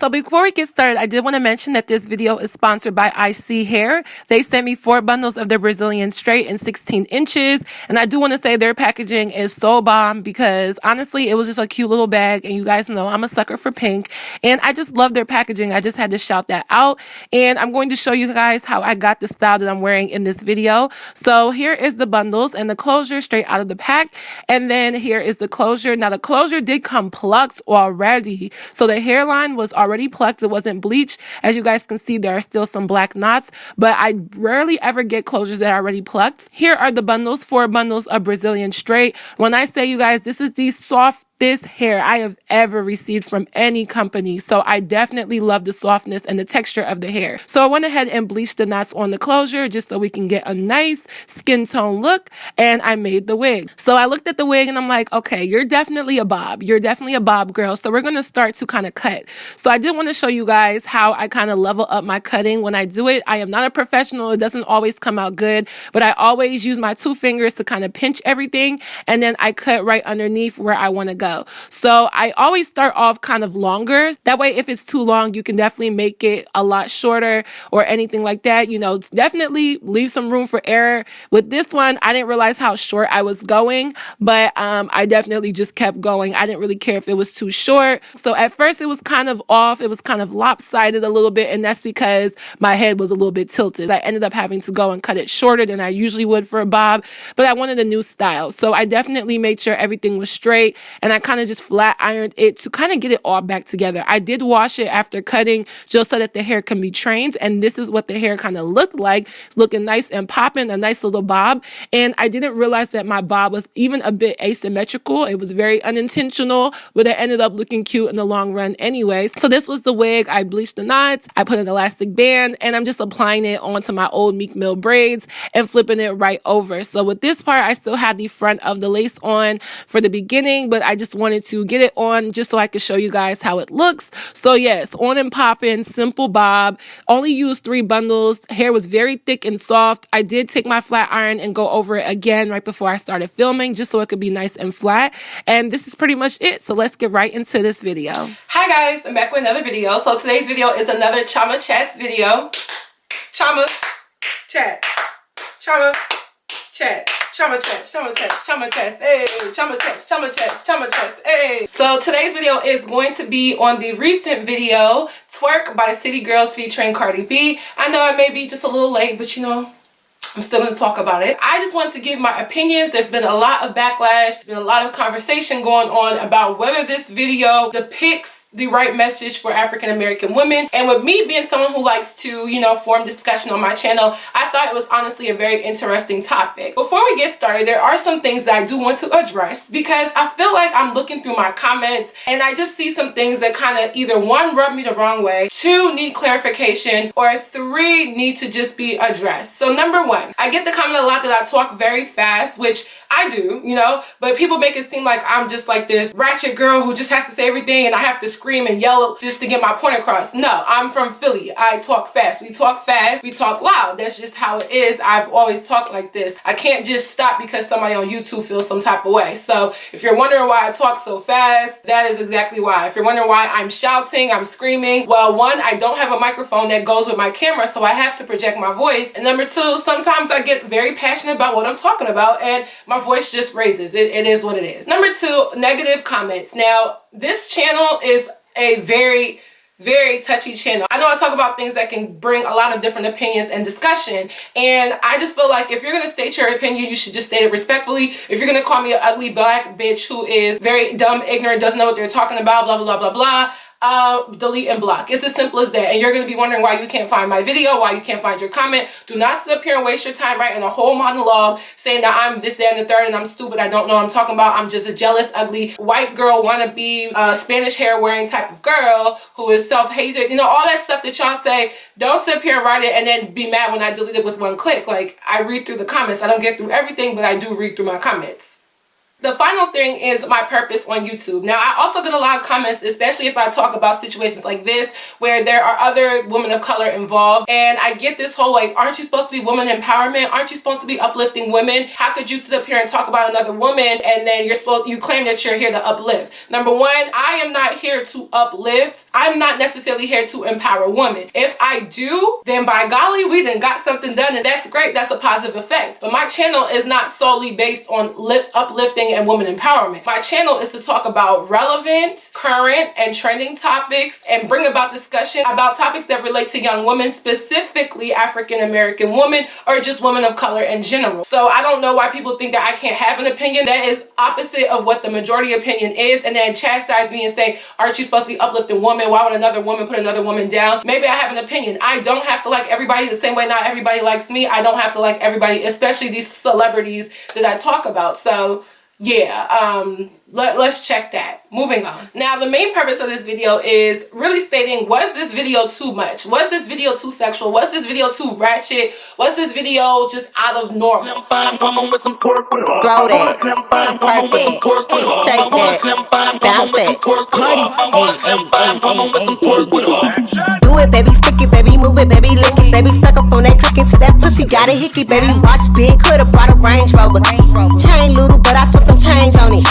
So before we get started, I did want to mention that this video is sponsored by Isee Hair. They sent me 4 bundles of their Brazilian straight in 16 inches. And I do want to say their packaging is so bomb because honestly, it was just a cute little bag. And you guys know I'm a sucker for pink. And I just love their packaging. I just had to shout that out. And I'm going to show you guys how I got the style that I'm wearing in this video. So here is the bundles and the closure straight out of the pack. And then here is the closure. Now the closure did come plucked already. So the hairline was already plucked. It wasn't bleached. As you guys can see, there are still some black knots, but I rarely ever get closures that are already plucked. Here are the bundles, 4 bundles of Brazilian straight. When I say, you guys, this is the softest hair I have ever received from any company. So I definitely love the softness and the texture of the hair. So I went ahead and bleached the knots on the closure just so we can get a nice skin tone look, and I made the wig. So I looked at the wig and I'm like, okay, you're definitely a bob. You're definitely a bob girl. So we're going to start to kind of cut. So I did want to show you guys how I kind of level up my cutting when I do it. I am not a professional. It doesn't always come out good, but I always use my 2 fingers to kind of pinch everything, and then I cut right underneath where I want to go. So I always start off kind of longer. That way, if it's too long, you can definitely make it a lot shorter or anything like that. You know, definitely leave some room for error. With this one, I didn't realize how short I was going, but I definitely just kept going. I didn't really care if it was too short. So at first it was kind of off. It was kind of lopsided a little bit, and that's because my head was a little bit tilted. I ended up having to go and cut it shorter than I usually would for a bob, but I wanted a new style. So I definitely made sure everything was straight, and I kind of just flat ironed it to kind of get it all back together. I did wash it after cutting just so that the hair can be trained, and this is what the hair kind of looked like. It's looking nice and popping, a nice little bob. And I didn't realize that my bob was even a bit asymmetrical. It was very unintentional, but it ended up looking cute in the long run anyway. So this was the wig. I bleached the knots, I put an elastic band, and I'm just applying it onto my old Meek Mill braids and flipping it right over. So with this part, I still had the front of the lace on for the beginning, but I just wanted to get it on just so I could show you guys how it looks. So yes, on and popping, simple bob. Only used 3 bundles. Hair was very thick and soft. I did take my flat iron and go over it again right before I started filming just so it could be nice and flat. And this is pretty much it. So let's get right into this video. Hi guys, I'm back with another video. So today's video is another Chioma Chats video. Chioma Chat. Chioma Chat. Chioma Chats, Chioma Chats, Chioma Chats, hey, Chioma Chats, Chioma Chats, Chioma Chats, hey. So today's video is going to be on the recent video, Twerk by the City Girls featuring Cardi B. I know I may be just a little late, but you know, I'm still going to talk about it. I just wanted to give my opinions. There's been a lot of backlash. There's been a lot of conversation going on about whether this video depicts the right message for African American women. And with me being someone who likes to, you know, form discussion on my channel, I thought it was honestly a very interesting topic. Before we get started, there are some things that I do want to address because I feel like I'm looking through my comments and I just see some things that kind of either 1, rub me the wrong way, 2, need clarification, or 3, need to just be addressed. So number 1, I get the comment a lot that I talk very fast, which I do, you know, but people make it seem like I'm just like this ratchet girl who just has to say everything and I have to scream and yell just to get my point across. No, I'm from Philly. I talk fast. We talk fast. We talk loud. That's just how it is. I've always talked like this. I can't just stop because somebody on YouTube feels some type of way. So if you're wondering why I talk so fast, that is exactly why. If you're wondering why I'm shouting, I'm screaming, well, 1, I don't have a microphone that goes with my camera, so I have to project my voice. And number 2, sometimes I get very passionate about what I'm talking about and my voice just raises. It is what it is. Number 2, negative comments. Now, this channel is a very touchy channel. I know I talk about things that can bring a lot of different opinions and discussion, and I just feel like if you're going to state your opinion, you should just state it respectfully. If you're going to call me an ugly black bitch who is very dumb, ignorant, doesn't know what they're talking about, blah, blah, blah, blah, blah, delete and block. It's as simple as that. And you're going to be wondering why you can't find my video, why you can't find your comment. Do not sit up here and waste your time writing a whole monologue saying that I'm this, that, and the third, and I'm stupid, I don't know what I'm talking about, I'm just a jealous, ugly, white girl, wannabe, Spanish hair wearing type of girl who is self-hated. You know, all that stuff that y'all say. Don't sit up here and write it and then be mad when I delete it with 1 click. Like, I read through the comments. I don't get through everything, but I do read through my comments. The final thing is my purpose on YouTube. Now, I also get a lot of comments, especially if I talk about situations like this, where there are other women of color involved. And I get this whole like, aren't you supposed to be women empowerment? Aren't you supposed to be uplifting women? How could you sit up here and talk about another woman and then you claim that you're here to uplift? Number one, I am not here to uplift. I'm not necessarily here to empower women. If I do, then by golly, we then got something done, and that's great. That's a positive effect. But my channel is not solely based on uplifting and women empowerment. My channel is to talk about relevant, current, and trending topics and bring about discussion about topics that relate to young women, specifically African American women or just women of color in general. So I don't know why people think that I can't have an opinion that is opposite of what the majority opinion is, and then chastise me and say, aren't you supposed to be uplifting women? Why would another woman put another woman down? Maybe I have an opinion. I don't have to like everybody the same way not everybody likes me. I don't have to like everybody, especially these celebrities that I talk about. So yeah, let's check that. Moving on. Now, the main purpose of this video is really stating, was this video too much? Was this video too sexual? Was this video too ratchet? Was this video just out of normal? Throw that, twerk it, shake that, bounce that, Cardi, do it, baby, stick it, baby, move it, baby, lick it, baby, suck up on that click into that pussy, got a hickey, baby, watch big, coulda brought a Range Rover, chain little, but I spent some change on it.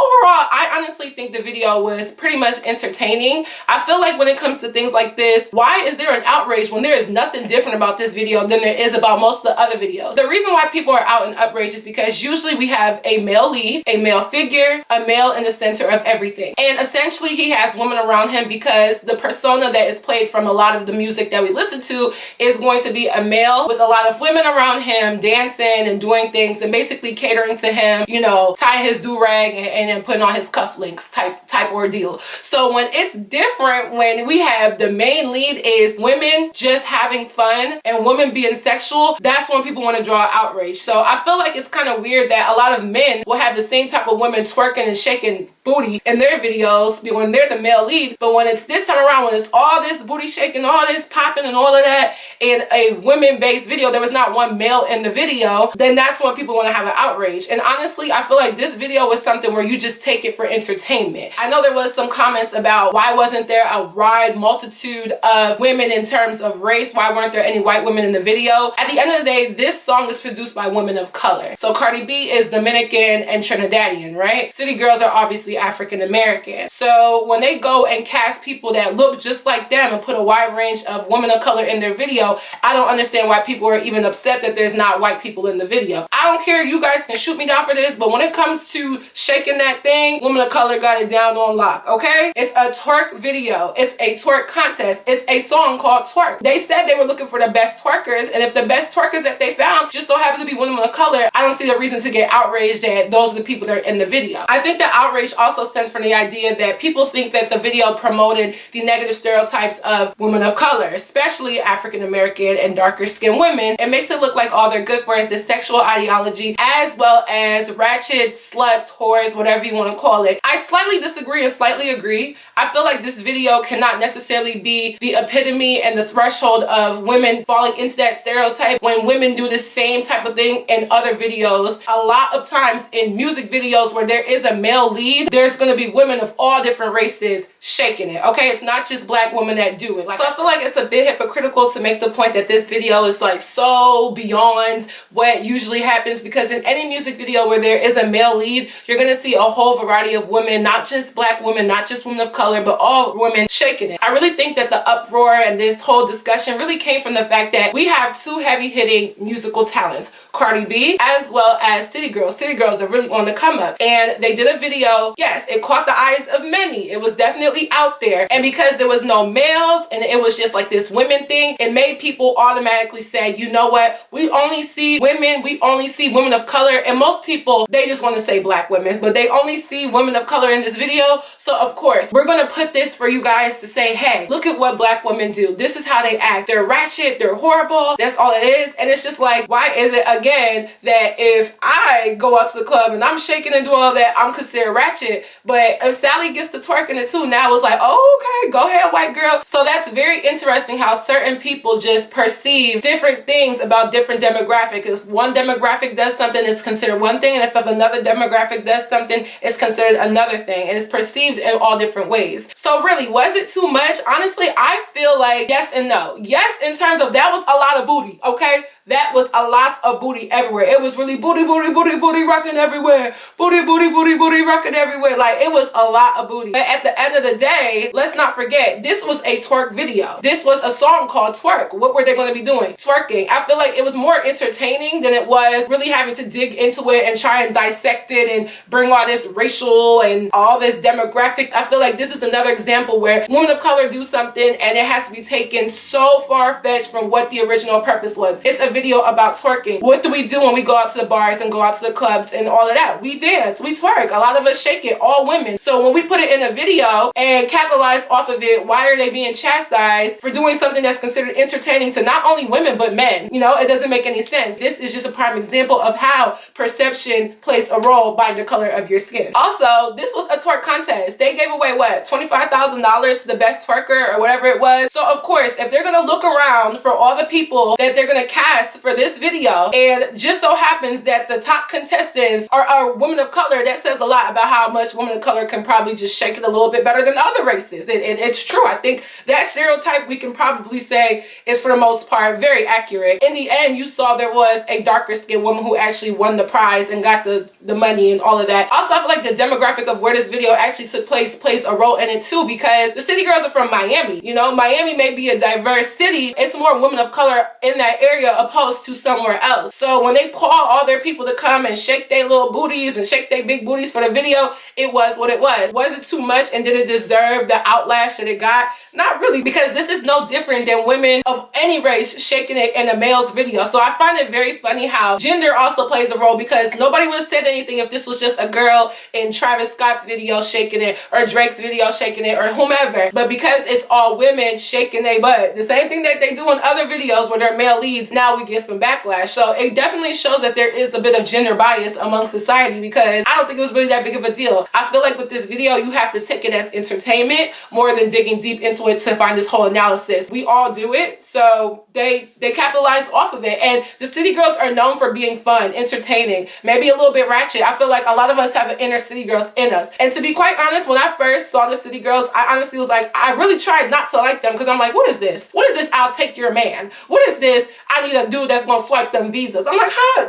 Overall, I honestly think the video was pretty much entertaining. I feel like when it comes to things like this, why is there an outrage when there is nothing different about this video than there is about most of the other videos? The reason why people are out in outrage is because usually we have a male lead, a male figure, a male in the center of everything. And essentially he has women around him because the persona that is played from a lot of the music that we listen to is going to be a male with a lot of women around him dancing and doing things and basically catering to him, you know, tying his do-rag and then putting on his cufflinks type ordeal. So when it's different, when we have the main lead is women just having fun and women being sexual, that's when people want to draw outrage. So I feel like it's kind of weird that a lot of men will have the same type of women twerking and shaking booty in their videos when they're the male lead, but when it's this time around, when it's all this booty shaking, all this popping and all of that in a women-based video, there was not one male in the video, then that's when people want to have an outrage. And honestly, I feel like this video was something where you just take it for entertainment. I know there was some comments about why wasn't there a wide multitude of women in terms of race, why weren't there any white women in the video? At the end of the day, this song is produced by women of color. So Cardi B is Dominican and Trinidadian, right? City Girls are obviously African American. So when they go and cast people that look just like them and put a wide range of women of color in their video, I don't understand why people are even upset that there's not white people in the video. I don't care, you guys can shoot me down for this, but when it comes to shaking that thing, women of color got it down on lock, okay? It's a twerk video. It's a twerk contest. It's a song called Twerk. They said they were looking for the best twerkers, and if the best twerkers that they found just so happen to be women of color, I don't see the reason to get outraged that those are the people that are in the video. I think the outrage also stems from the idea that people think that the video promoted the negative stereotypes of women of color, especially African American and darker skinned women. It makes it look like all they're good for is this sexual ideology, as well as ratchet, sluts, whores, whatever you want to call it. I slightly disagree and slightly agree. I feel like this video cannot necessarily be the epitome and the threshold of women falling into that stereotype when women do the same type of thing in other videos. A lot of times in music videos where there is a male lead, there's going to be women of all different races shaking it, okay? It's not just black women that do it. So I feel like it's a bit hypocritical to make the point that this video is like so beyond what usually happens, because in any music video where there is a male lead, you're going to see a whole variety of women, not just black women, not just women of color, but all women shaking it. I really think that the uproar and this whole discussion really came from the fact that we have two heavy-hitting musical talents, Cardi B as well as City Girls. City Girls are really on the come up, and they did a video. Yes, it caught the eyes of many. It was definitely out there, and because there was no males and it was just like this women thing, it made people automatically say, you know what, we only see women of color. And most people, they just want to say black women, but they only see women of color color in this video. So of course, we're gonna put this for you guys to say, hey, look at what black women do. This is how they act. They're ratchet, they're horrible. That's all it is. And it's just like, why is it again that if I go out to the club and I'm shaking and doing all that, I'm considered ratchet? But if Sally gets to twerking it too, now it's like, oh, okay, go ahead, white girl. So that's very interesting how certain people just perceive different things about different demographics. If one demographic does something, it's considered one thing, and if another demographic does something, it's considered another thing, and it's perceived in all different ways. So really, was it too much? Honestly, I feel like yes and no. Yes, in terms of that was a lot of booty, okay? That was a lot of booty everywhere. It was really booty, booty, booty, booty rocking everywhere. Booty, booty, booty, booty rocking everywhere. Like, it was a lot of booty. But at the end of the day, let's not forget, this was a twerk video. This was a song called Twerk. What were they going to be doing? Twerking. I feel like it was more entertaining than it was really having to dig into it and try and dissect it and bring all this racial and all this demographic. I feel like this is another example where women of color do something and it has to be taken so far-fetched from what the original purpose was. It's a video about twerking. What do we do when we go out to the bars and go out to the clubs and all of that? We dance, we twerk. A lot of us shake it, all women. So when we put it in a video and capitalize off of it, why are they being chastised for doing something that's considered entertaining to not only women but men? You know, it doesn't make any sense. This is just a prime example of how perception plays a role by the color of your skin. Also, this was a twerk contest. They gave away what, $25,000 to the best twerker or whatever it was. So of course, if they're gonna look around for all the people that they're gonna cast for this video, and just so happens that the top contestants are women of color, that says a lot about how much women of color can probably just shake it a little bit better than other races. And it's true. I think that stereotype we can probably say is for the most part very accurate. In the end, you saw there was a darker skinned woman who actually won the prize and got the money and all of that. Also, I feel like the demographic of where this video actually took place plays a role in it too, because the city girls are from Miami. You know, Miami may be a diverse city. It's more women of color in that area opposed to somewhere else. So when they call all their people to come and shake their little booties and shake their big booties for the video, it was what it was. Was it too much and did it deserve the outlash that it got? Not really, because this is no different than women of any race shaking it in a male's video. So I find it very funny how gender also plays a role, because nobody would have said anything if this was just a girl in Travis Scott's video shaking it or Drake's video shaking it or whomever. But because it's all women shaking their butt, the same thing that they do in other videos where they're male leads, now we get some backlash. So it definitely shows that there is a bit of gender bias among society, because I don't think it was really that big of a deal. I feel like with this video, you have to take it as entertainment more than digging deep into it to find this whole analysis. We all do it, so they capitalized off of it. And the city girls are known for being fun, entertaining, maybe a little bit ratchet. I feel like a lot of us have an inner city girls in us. And to be quite honest, when I first saw the city girls, I honestly was like, I really tried not to like them, because I'm like, what is this? What is this? I'll take your man. What is this? I need a dude that's gonna swipe them visas. I'm like, huh?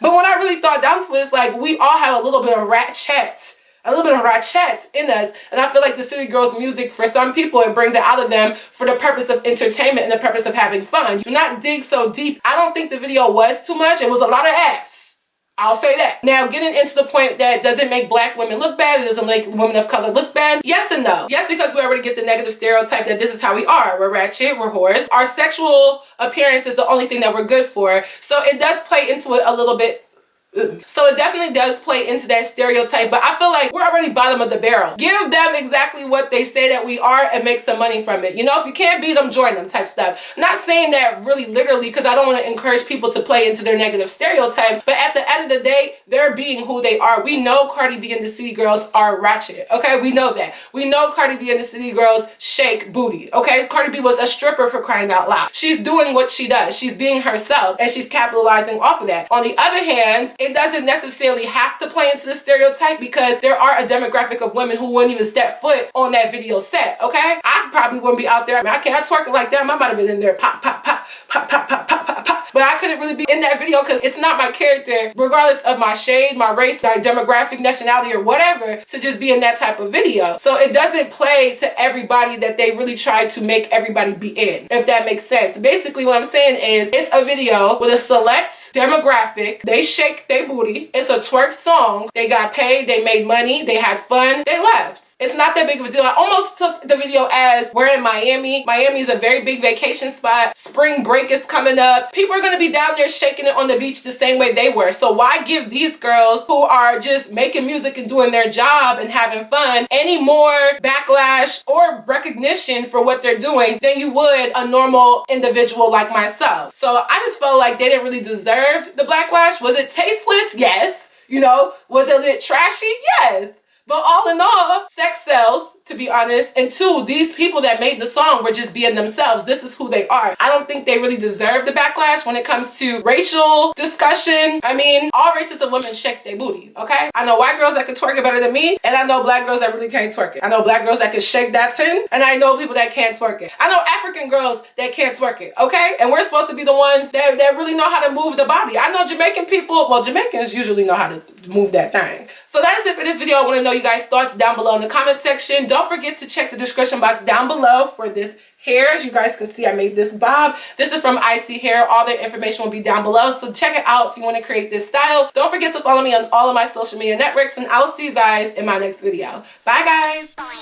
But when I really thought down to it, it's like we all have a little bit of ratchet. A little bit of ratchet in us. And I feel like the city girls music, for some people, it brings it out of them for the purpose of entertainment and the purpose of having fun. Do not dig so deep. I don't think the video was too much. It was a lot of ass. I'll say that. Now, getting into the point that does it make black women look bad? It doesn't make women of color look bad? Yes and no. Yes, because we already get the negative stereotype that this is how we are. We're ratchet, we're whores. Our sexual appearance is the only thing that we're good for. So it does play into it a little bit. So it definitely does play into that stereotype, but I feel like we're already bottom of the barrel. Give them exactly what they say that we are and make some money from it. You know, if you can't beat them, join them type stuff. Not saying that really literally, because I don't want to encourage people to play into their negative stereotypes, but at the end of the day, they're being who they are. We know Cardi B and the City Girls are ratchet, okay? We know that. We know Cardi B and the City Girls shake booty, okay? Cardi B was a stripper, for crying out loud. She's doing what she does. She's being herself, and she's capitalizing off of that. On the other hand, it doesn't necessarily have to play into the stereotype, because there are a demographic of women who wouldn't even step foot on that video set, okay? I probably wouldn't be out there. I mean, I can't twerk it like that. I might have been in there pop, pop, pop, pop, pop, pop, pop, pop, pop. But I couldn't really be in that video because it's not my character, regardless of my shade, my race, my demographic, nationality, or whatever, to just be in that type of video. So it doesn't play to everybody that they really try to make everybody be in, if that makes sense. Basically, what I'm saying is it's a video with a select demographic. They shake their booty. It's a twerk song. They got paid. They made money. They had fun. They left. It's not that big of a deal. I almost took the video as we're in Miami. Miami is a very big vacation spot. Spring break is coming up. People are going gonna be down there shaking it on the beach the same way they were. So why give these girls who are just making music and doing their job and having fun any more backlash or recognition for what they're doing than you would a normal individual like myself? So I just felt like they didn't really deserve the backlash. Was it tasteless? Yes. You know, was it a bit trashy? Yes. But all in all, sex sells, to be honest. And two, these people that made the song were just being themselves. This is who they are. I don't think they really deserve the backlash when it comes to racial discussion. I mean, all races of women shake their booty, okay? I know white girls that can twerk it better than me, and I know black girls that really can't twerk it. I know black girls that can shake that tin, and I know people that can't twerk it. I know African girls that can't twerk it, okay? And we're supposed to be the ones that really know how to move the body. I know Jamaican people, well, Jamaicans usually know how to move that thing. So that is it for this video. I want to know you guys' thoughts down below in the comment section. Don't forget to check the description box down below for this hair. As you guys can see, I made this bob. This is from Isee Hair. All their information will be down below, so check it out if you want to create this style. Don't forget to follow me on all of my social media networks, and I'll see you guys in my next video. Bye, guys.